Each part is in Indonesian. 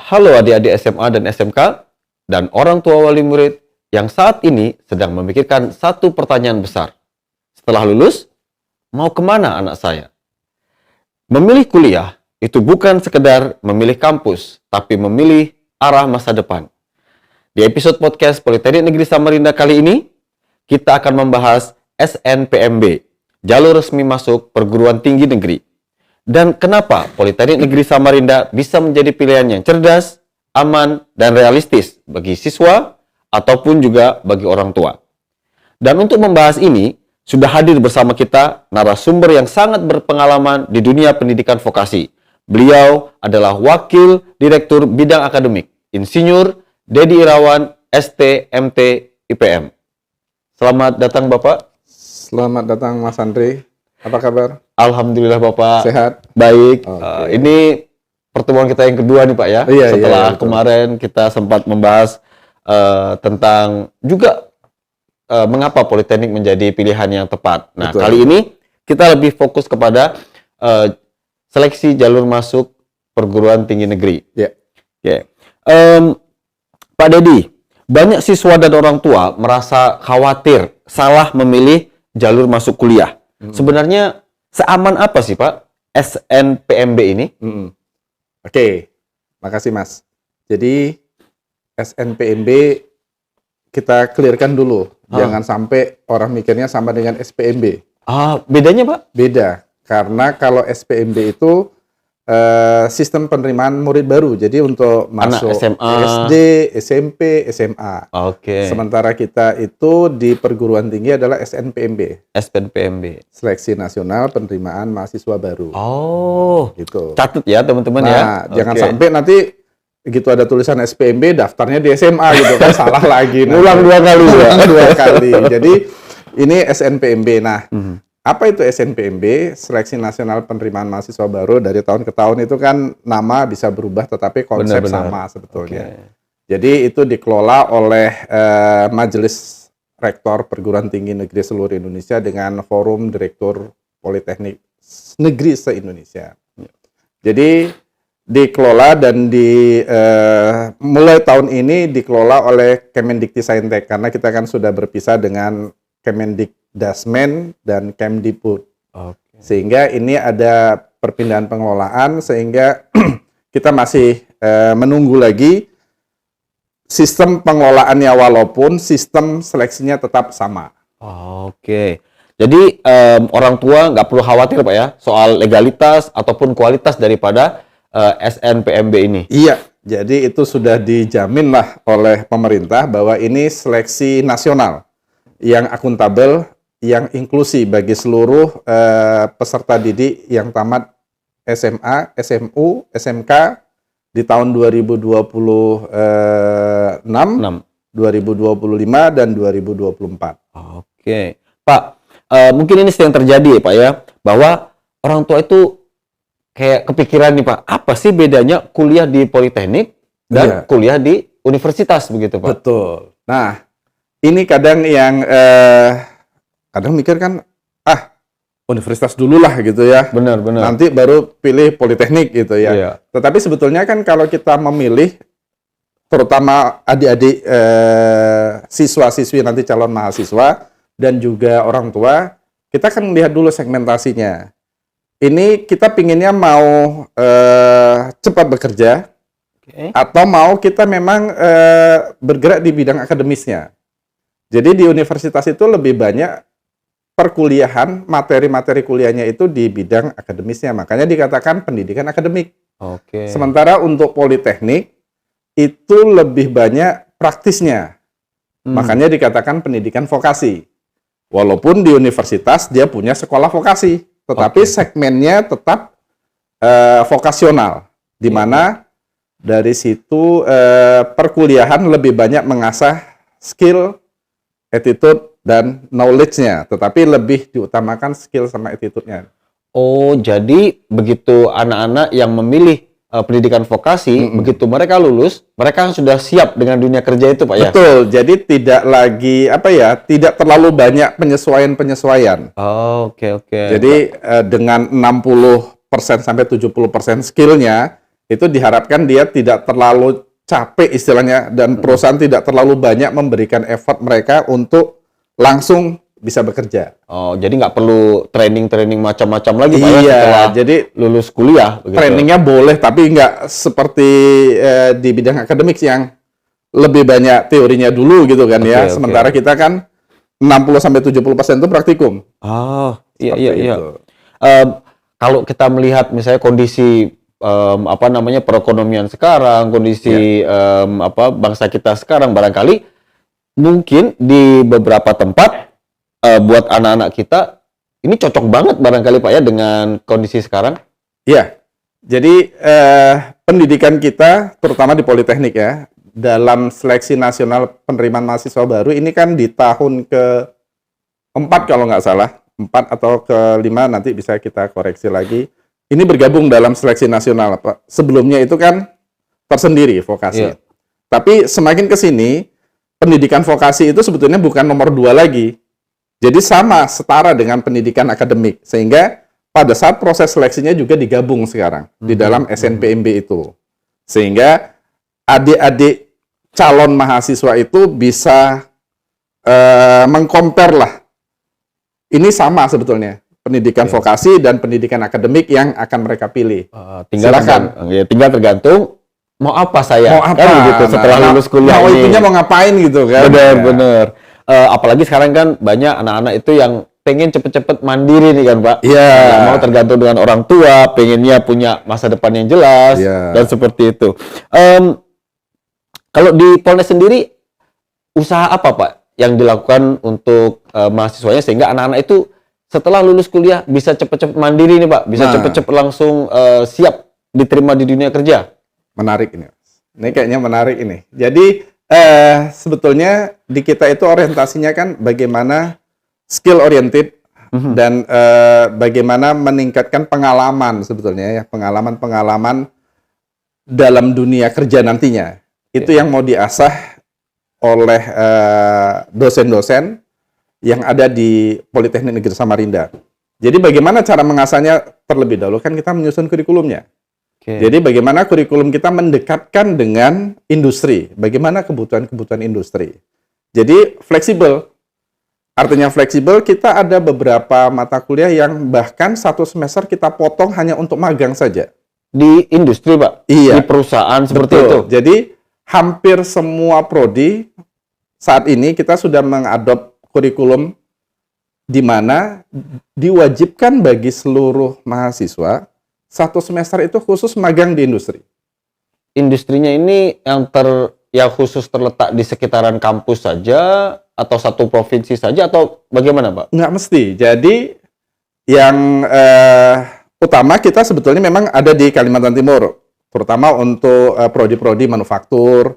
Halo adik-adik SMA dan SMK, dan orang tua wali murid yang saat ini sedang memikirkan satu pertanyaan besar. Setelah lulus, mau kemana anak saya? Memilih kuliah itu bukan sekedar memilih kampus, tapi memilih arah masa depan. Di episode podcast Politeknik Negeri Samarinda kali ini, kita akan membahas SNPMB, jalur resmi masuk perguruan tinggi negeri. Dan kenapa Politeknik Negeri Samarinda bisa menjadi pilihan yang cerdas, aman, dan realistis bagi siswa ataupun juga bagi orang tua. Dan untuk membahas ini, sudah hadir bersama kita narasumber yang sangat berpengalaman di dunia pendidikan vokasi. Beliau adalah Wakil Direktur Bidang Akademik, Insinyur Dedi Irawan, ST, MT, IPM. Selamat datang Bapak. Selamat datang Mas Andre. Apa kabar? Alhamdulillah Bapak. Sehat? Baik. Okay. Ini pertemuan kita yang kedua nih Pak ya. Setelah kemarin kita sempat membahas tentang juga mengapa Politeknik menjadi pilihan yang tepat. Nah, betul. Kali ini kita lebih fokus kepada seleksi jalur masuk perguruan tinggi negeri. Yeah. Okay. Pak Dedi, banyak siswa dan orang tua merasa khawatir salah memilih jalur masuk kuliah. Sebenarnya seaman apa sih Pak SNPMB ini? Oke, makasih Mas. Jadi SNPMB kita clearkan dulu. Jangan sampai orang mikirnya sama dengan SPMB. Bedanya Pak? Beda, karena kalau SPMB itu sistem penerimaan murid baru. Jadi untuk masuk SMA, SD, SMP, SMA. Oke. Sementara kita itu di perguruan tinggi adalah SNPMB. SNPMB. Seleksi Nasional Penerimaan Mahasiswa Baru. Oh, gitu. Catat ya teman-teman ya. Jangan sampai nanti begitu ada tulisan SPMB daftarnya di SMA gitu kan salah lagi. Ulang dua kali. Dua kali. Jadi ini SNPMB. Nah, apa itu SNPMB? Seleksi Nasional Penerimaan Mahasiswa Baru. Dari tahun ke tahun itu kan nama bisa berubah tetapi konsep sama sebetulnya. Okay. Jadi itu dikelola oleh Majelis Rektor Perguruan Tinggi Negeri seluruh Indonesia dengan Forum Direktur Politeknik Negeri se-Indonesia. Jadi dikelola dan mulai tahun ini dikelola oleh Kemendikti-Saintek karena kita kan sudah berpisah dengan Kemendikdasmen dan Kemdikbud. Okay. Sehingga ini ada perpindahan pengelolaan sehingga kita masih menunggu lagi sistem pengelolaannya walaupun sistem seleksinya tetap sama. Oke. Jadi orang tua nggak perlu khawatir Pak ya soal legalitas ataupun kualitas daripada SNPMB ini. Iya. Jadi itu sudah dijamin lah oleh pemerintah bahwa ini seleksi nasional yang akuntabel, yang inklusi bagi seluruh peserta didik yang tamat SMA, SMU, SMK di tahun 2026, 2025, dan 2024. Oke. Pak, mungkin ini sering terjadi ya Pak ya, bahwa orang tua itu kayak kepikiran nih Pak, apa sih bedanya kuliah di Politeknik dan kuliah di universitas begitu Pak? Betul. Nah, ini kadang yang kadang mikir kan universitas dulu lah gitu ya. Benar. Nanti baru pilih Politeknik gitu ya. Iya. Tetapi sebetulnya kan kalau kita memilih, terutama adik-adik siswa-siswi nanti calon mahasiswa dan juga orang tua, kita kan lihat dulu segmentasinya. Ini kita pinginnya mau cepat bekerja, atau mau kita memang bergerak di bidang akademisnya. Jadi di universitas itu lebih banyak perkuliahan, materi-materi kuliahnya itu di bidang akademisnya. Makanya dikatakan pendidikan akademik. Oke. Sementara untuk Politeknik itu lebih banyak praktisnya. Makanya dikatakan pendidikan vokasi. Walaupun di universitas dia punya sekolah vokasi, tetapi segmennya tetap vokasional, di mana dari situ perkuliahan lebih banyak mengasah skill, attitude, dan knowledge-nya, tetapi lebih diutamakan skill sama attitude-nya. Oh, jadi begitu anak-anak yang memilih pendidikan vokasi, begitu mereka lulus, mereka sudah siap dengan dunia kerja itu Pak ya? Betul, jadi tidak lagi, tidak terlalu banyak penyesuaian. Oke. Jadi dengan 60% sampai 70% skill-nya, Itu diharapkan dia tidak terlalu capek istilahnya dan perusahaan tidak terlalu banyak memberikan effort mereka untuk langsung bisa bekerja. Oh, jadi nggak perlu training macam-macam lagi Pak ya Iya, setelah jadi lulus kuliah begitu. trainingnya boleh tapi nggak seperti di bidang akademik yang lebih banyak teorinya dulu gitu kan ya. Oke. Sementara kita kan 60-70% itu praktikum. Oh, iya Seperti iya. itu. Kalau kita melihat misalnya kondisi apa namanya perekonomian sekarang, kondisi bangsa kita sekarang, barangkali mungkin di beberapa tempat buat anak-anak kita ini cocok banget barangkali Pak ya dengan kondisi sekarang. Iya. Jadi pendidikan kita terutama di Politeknik ya, dalam seleksi nasional penerimaan mahasiswa baru ini kan di tahun ke-4 kalau nggak salah, 4 atau ke-5 nanti bisa kita koreksi lagi. Ini bergabung dalam seleksi nasional, Pak. Sebelumnya itu kan tersendiri vokasi. Iya. Tapi semakin ke sini, pendidikan vokasi itu sebetulnya bukan nomor 2 lagi. Jadi sama, setara dengan pendidikan akademik. Sehingga pada saat proses seleksinya juga digabung sekarang di dalam SNPMB itu. Sehingga adik-adik calon mahasiswa itu bisa mengcompare lah. Ini sama sebetulnya. Pendidikan vokasi dan pendidikan akademik yang akan mereka pilih. Silakan. Tinggal tergantung mau apa saya. Mau apa? Kan gitu setelah lulus kuliah mau ini. itunya mau ngapain gitu kan. Bener. Apalagi sekarang kan banyak anak-anak itu yang pengen cepet-cepet mandiri nih kan Pak. Iya. Nggak mau tergantung dengan orang tua, pengennya punya masa depan yang jelas, dan seperti itu. Kalau di Polnes sendiri, usaha apa Pak yang dilakukan untuk mahasiswanya sehingga anak-anak itu setelah lulus kuliah bisa cepet-cepet mandiri nih Pak, bisa cepet-cepet langsung siap diterima di dunia kerja? Menarik ini. Ini kayaknya menarik ini. Jadi sebetulnya di kita itu orientasinya kan bagaimana skill oriented dan bagaimana meningkatkan pengalaman sebetulnya ya, pengalaman dalam dunia kerja nantinya. Itu yang mau diasah oleh dosen-dosen yang ada di Politeknik Negeri Samarinda. Jadi bagaimana cara mengasahnya terlebih dahulu kan kita menyusun kurikulumnya. Jadi bagaimana kurikulum kita mendekatkan dengan industri, bagaimana kebutuhan-kebutuhan industri. Jadi fleksibel. Artinya fleksibel, kita ada beberapa mata kuliah yang bahkan 1 semester kita potong hanya untuk magang saja. Di industri Pak? Iya. Di perusahaan seperti Betul. itu? Jadi hampir semua prodi saat ini kita sudah mengadop kurikulum di mana diwajibkan bagi seluruh mahasiswa 1 semester itu khusus magang di industri. Industrinya ini yang khusus terletak di sekitaran kampus saja atau satu provinsi saja atau bagaimana Pak? Nggak mesti. Jadi yang utama kita sebetulnya memang ada di Kalimantan Timur, terutama untuk prodi-prodi manufaktur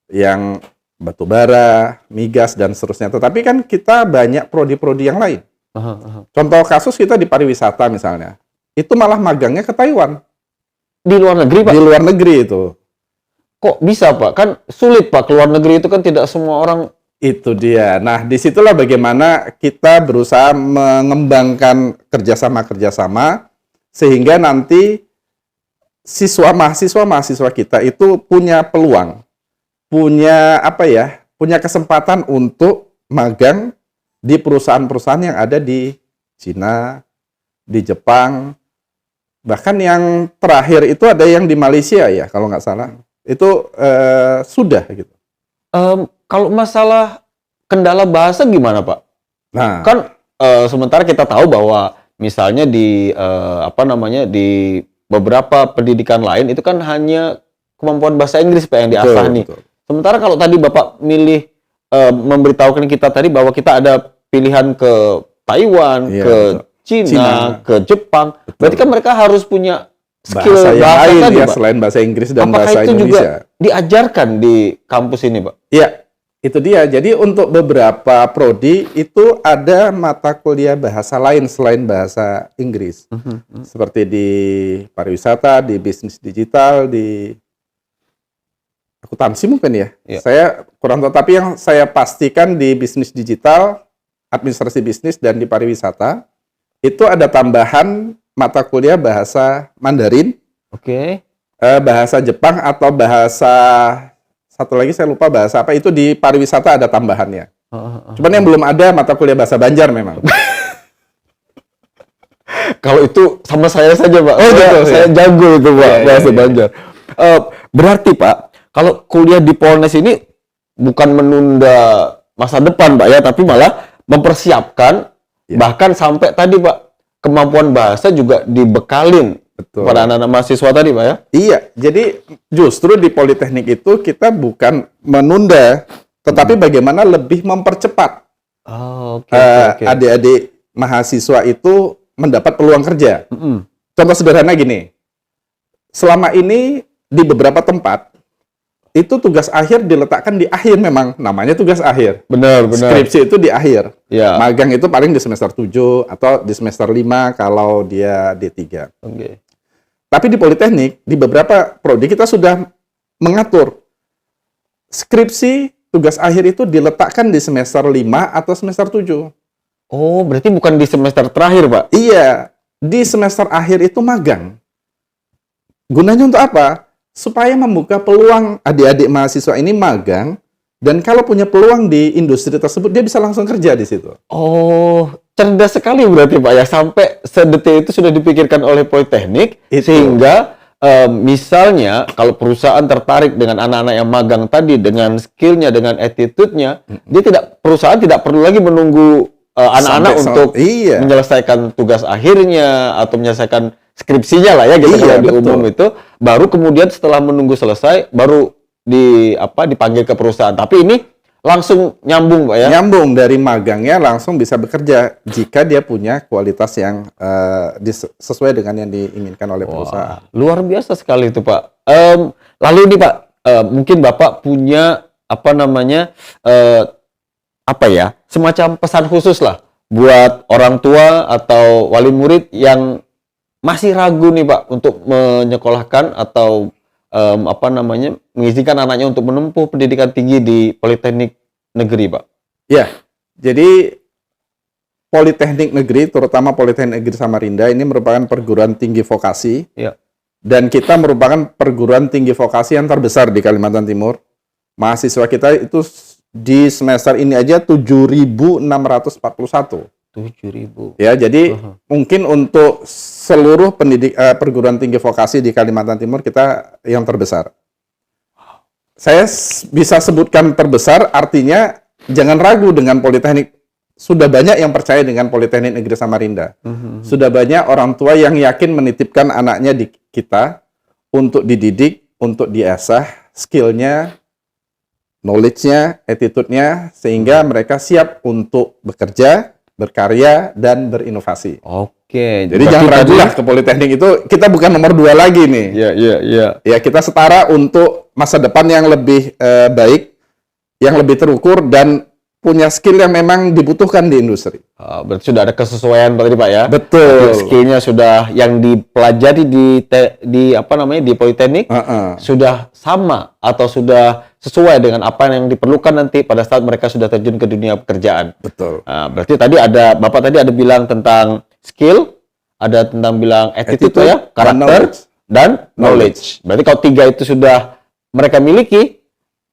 yang batu bara, migas dan seterusnya. Tetapi kan kita banyak prodi-prodi yang lain. Contoh kasus kita di pariwisata misalnya. Itu malah magangnya ke Taiwan. Di luar negeri, Pak? Di luar negeri itu. Kok bisa, Pak? Kan sulit, Pak. Ke luar negeri itu kan tidak semua orang... Itu dia. Nah, disitulah bagaimana kita berusaha mengembangkan kerjasama-kerjasama sehingga nanti mahasiswa kita itu punya peluang, punya punya kesempatan untuk magang di perusahaan-perusahaan yang ada di Cina, di Jepang, bahkan yang terakhir itu ada yang di Malaysia ya, kalau nggak salah. Itu sudah gitu. Kalau masalah kendala bahasa gimana, Pak? Nah, kan sementara kita tahu bahwa misalnya di di beberapa pendidikan lain itu kan hanya kemampuan bahasa Inggris Pak yang diasah nih. Betul. Sementara kalau tadi Bapak milih memberitahukan kita tadi bahwa kita ada pilihan ke Taiwan, ke Cina, ke Jepang. Betul. Berarti kan mereka harus punya skill bahasa lain tadi, ya, Pak. Selain bahasa Inggris dan apakah bahasa itu Indonesia. Juga diajarkan di kampus ini, Pak? Iya, itu dia. Jadi untuk beberapa prodi itu ada mata kuliah bahasa lain selain bahasa Inggris. Seperti di pariwisata, di bisnis digital, di akuntansi mungkin ya. Saya kurang tahu, tapi yang saya pastikan di bisnis digital, administrasi bisnis, dan di pariwisata, itu ada tambahan mata kuliah bahasa Mandarin. Oke. bahasa Jepang atau bahasa satu lagi saya lupa bahasa apa, itu di pariwisata ada tambahannya. Cuman yang belum ada mata kuliah bahasa Banjar memang. Kalau itu sama saya saja, Pak. Oh, betul, Saya jago itu, Pak, bahasa Banjar. Berarti, Pak, kalau kuliah di Polnes ini bukan menunda masa depan, Pak, ya, tapi malah mempersiapkan, bahkan sampai tadi, Pak, kemampuan bahasa juga dibekalin. Betul. Pada anak-anak mahasiswa tadi, Pak, ya? Iya, jadi justru di Politeknik itu kita bukan menunda, tetapi bagaimana lebih mempercepat adik-adik mahasiswa itu mendapat peluang kerja. Contoh sederhana gini, selama ini di beberapa tempat, itu tugas akhir diletakkan di akhir memang, namanya tugas akhir. Benar. Skripsi itu di akhir. Ya. Magang itu paling di semester 7 atau di semester 5 kalau dia D3. Oke. Tapi di Politeknik, di beberapa prodi kita sudah mengatur skripsi tugas akhir itu diletakkan di semester 5 atau semester 7. Oh, berarti bukan di semester terakhir, Pak? Iya, di semester akhir itu magang. Gunanya untuk apa? Supaya membuka peluang adik-adik mahasiswa ini magang, dan kalau punya peluang di industri tersebut, dia bisa langsung kerja di situ. Oh, cerdas sekali berarti, Pak, ya, sampai sedetil itu sudah dipikirkan oleh Politeknik, sehingga misalnya kalau perusahaan tertarik dengan anak-anak yang magang tadi, dengan skillnya, dengan attitude-nya, perusahaan tidak perlu lagi menunggu anak-anak untuk menyelesaikan tugas akhirnya atau menyelesaikan skripsinya lah ya, gitu. Kalau di umum itu baru kemudian setelah menunggu selesai baru dipanggil ke perusahaan. Tapi ini langsung nyambung, Pak, ya? Nyambung, dari magangnya langsung bisa bekerja jika dia punya kualitas yang sesuai dengan yang diinginkan oleh perusahaan. Luar biasa sekali itu, Pak. Lalu ini, Pak, mungkin Bapak punya semacam pesan khusus lah buat orang tua atau wali murid yang masih ragu nih, Pak, untuk menyekolahkan atau mengizinkan anaknya untuk menempuh pendidikan tinggi di Politeknik Negeri, Pak. Ya, jadi Politeknik Negeri, terutama Politeknik Negeri Samarinda, ini merupakan perguruan tinggi vokasi. Ya. Dan kita merupakan perguruan tinggi vokasi yang terbesar di Kalimantan Timur. Mahasiswa kita itu di semester ini aja 7.641. 7.000. Ya, jadi mungkin untuk seluruh perguruan tinggi vokasi di Kalimantan Timur kita yang terbesar. Saya bisa sebutkan terbesar, artinya jangan ragu dengan Politeknik. Sudah banyak yang percaya dengan Politeknik Negeri Samarinda. Sudah banyak orang tua yang yakin menitipkan anaknya di kita untuk dididik, untuk diasah skillnya, knowledge-nya, attitude-nya, sehingga mereka siap untuk bekerja, berkarya, dan berinovasi. Oke. Jadi jangan ragu lah ke Politeknik itu, kita bukan nomor 2 lagi nih. Iya. Ya, kita setara untuk masa depan yang lebih baik, yang lebih terukur, dan punya skill yang memang dibutuhkan di industri. Berarti sudah ada kesesuaian tadi, Pak, ya? Betul. Skillnya sudah yang dipelajari di Politeknik sudah sama atau sudah sesuai dengan apa yang diperlukan nanti pada saat mereka sudah terjun ke dunia pekerjaan. Betul. Berarti Bapak tadi ada bilang tentang skill, ada tentang bilang attitude ya, karakter, dan knowledge. Berarti kalau 3 itu sudah mereka miliki,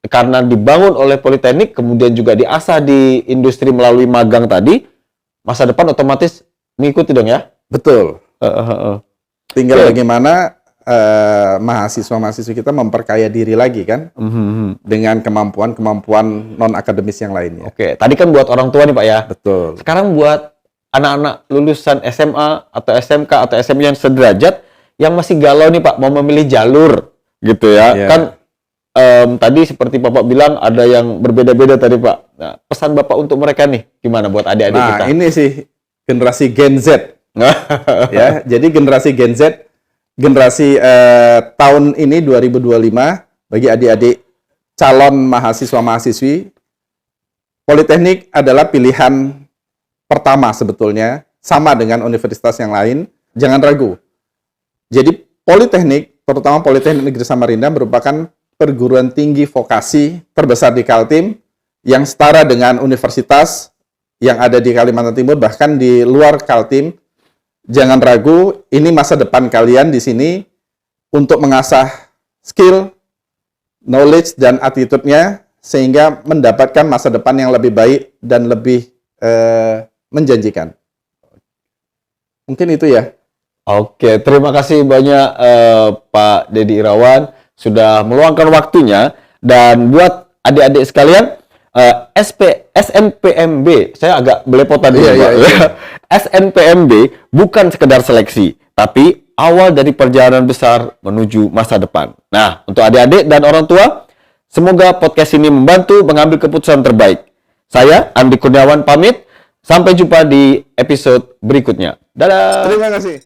karena dibangun oleh Politeknik, kemudian juga diasah di industri melalui magang tadi, masa depan otomatis mengikuti dong, ya? Betul. Tinggal bagaimana mahasiswa-mahasiswa kita memperkaya diri lagi kan, dengan kemampuan-kemampuan non-akademis yang lainnya. Oke, tadi kan buat orang tua nih, Pak, ya? Betul. Sekarang buat anak-anak lulusan SMA atau SMK atau SMU yang sederajat, yang masih galau nih, Pak, mau memilih jalur, gitu ya. Kan tadi seperti Bapak bilang ada yang berbeda-beda tadi, Pak. Nah, pesan Bapak untuk mereka nih, gimana buat adik-adik kita? Nah, ini sih generasi Gen Z. Ya, jadi generasi Gen Z, generasi tahun ini 2025, bagi adik-adik calon mahasiswa-mahasiswi, Politeknik adalah pilihan pertama sebetulnya, sama dengan universitas yang lain. Jangan ragu. Jadi Politeknik, terutama Politeknik Negeri Samarinda, merupakan perguruan tinggi vokasi terbesar di Kaltim yang setara dengan universitas yang ada di Kalimantan Timur, bahkan di luar Kaltim. Jangan ragu, ini masa depan kalian di sini untuk mengasah skill, knowledge, dan attitude-nya sehingga mendapatkan masa depan yang lebih baik dan lebih menjanjikan. Mungkin itu ya. Oke, terima kasih banyak Pak Deddy Irawan sudah meluangkan waktunya. Dan buat adik-adik sekalian, SNPMB, saya agak belepotan dulu, Pak. SNPMB bukan sekedar seleksi, tapi awal dari perjalanan besar menuju masa depan. Nah, untuk adik-adik dan orang tua, semoga podcast ini membantu mengambil keputusan terbaik. Saya, Andi Kurniawan, pamit. Sampai jumpa di episode berikutnya. Dadah! Terima kasih.